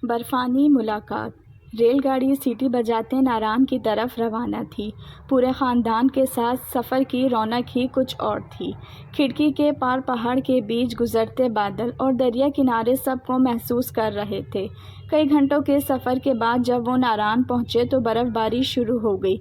برفانی ملاقات۔ ریل گاڑی سیٹی بجاتے ناران کی طرف روانہ تھی۔ پورے خاندان کے ساتھ سفر کی رونق ہی کچھ اور تھی۔ کھڑکی کے پار پہاڑ کے بیچ گزرتے بادل اور دریا کنارے سب کو محسوس کر رہے تھے۔ کئی گھنٹوں کے سفر کے بعد جب وہ ناران پہنچے تو برف باری شروع ہو گئی۔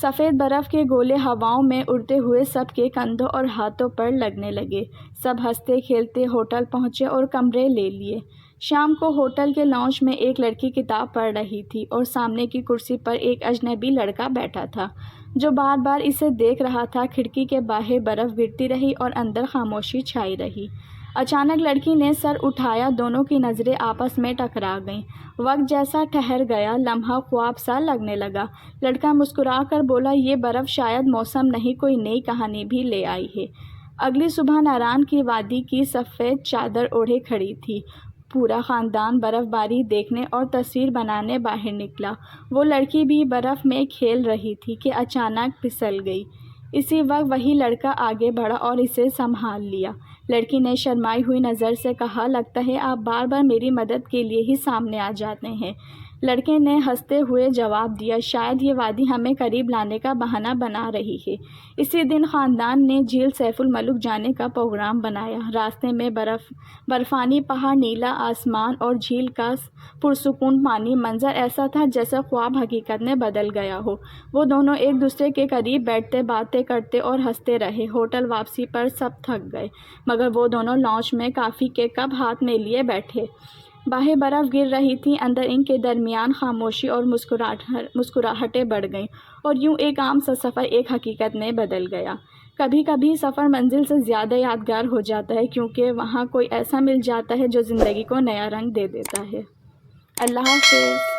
سفید برف کے گولے ہواؤں میں اڑتے ہوئے سب کے کندھوں اور ہاتھوں پر لگنے لگے۔ سب ہنستے کھیلتے ہوٹل پہنچے اور کمرے لے لیے۔ شام کو ہوٹل کے لاؤنج میں ایک لڑکی کتاب پڑھ رہی تھی اور سامنے کی کرسی پر ایک اجنبی لڑکا بیٹھا تھا جو بار بار اسے دیکھ رہا تھا۔ کھڑکی کے باہر برف گرتی رہی اور اندر خاموشی چھائی رہی۔ اچانک لڑکی نے سر اٹھایا، دونوں کی نظریں آپس میں ٹکرا گئیں۔ وقت جیسا ٹھہر گیا، لمحہ خواب سا لگنے لگا۔ لڑکا مسکرا کر بولا، یہ برف شاید موسم نہیں، کوئی نئی کہانی بھی لے آئی ہے۔ اگلی صبح ناران کی وادی کی سفید چادر اوڑھے کھڑی تھی۔ پورا خاندان برف باری دیکھنے اور تصویر بنانے باہر نکلا۔ وہ لڑکی بھی برف میں کھیل رہی تھی کہ اچانک پھسل گئی۔ اسی وقت وہی لڑکا آگے بڑھا اور اسے سنبھال لیا۔ لڑکی نے شرمائی ہوئی نظر سے کہا، لگتا ہے آپ بار بار میری مدد کے لیے ہی سامنے آ جاتے ہیں۔ لڑکے نے ہنستے ہوئے جواب دیا، شاید یہ وادی ہمیں قریب لانے کا بہانہ بنا رہی ہے۔ اسی دن خاندان نے جھیل سیف الملک جانے کا پروگرام بنایا۔ راستے میں برفانی پہاڑ، نیلا آسمان اور جھیل کا پرسکون پانی، منظر ایسا تھا جیسے خواب حقیقت میں بدل گیا ہو۔ وہ دونوں ایک دوسرے کے قریب بیٹھتے باتیں کرتے اور ہنستے رہے۔ ہوٹل واپسی پر سب تھک گئے مگر وہ دونوں لاؤنج میں کافی کے کپ ہاتھ میں لیے بیٹھے۔ باہر برف گر رہی تھی، اندر ان کے درمیان خاموشی اور مسکراہٹیں بڑھ گئیں اور یوں ایک عام سا سفر ایک حقیقت میں بدل گیا۔ کبھی کبھی سفر منزل سے زیادہ یادگار ہو جاتا ہے کیونکہ وہاں کوئی ایسا مل جاتا ہے جو زندگی کو نیا رنگ دے دیتا ہے۔ اللہ حافظ۔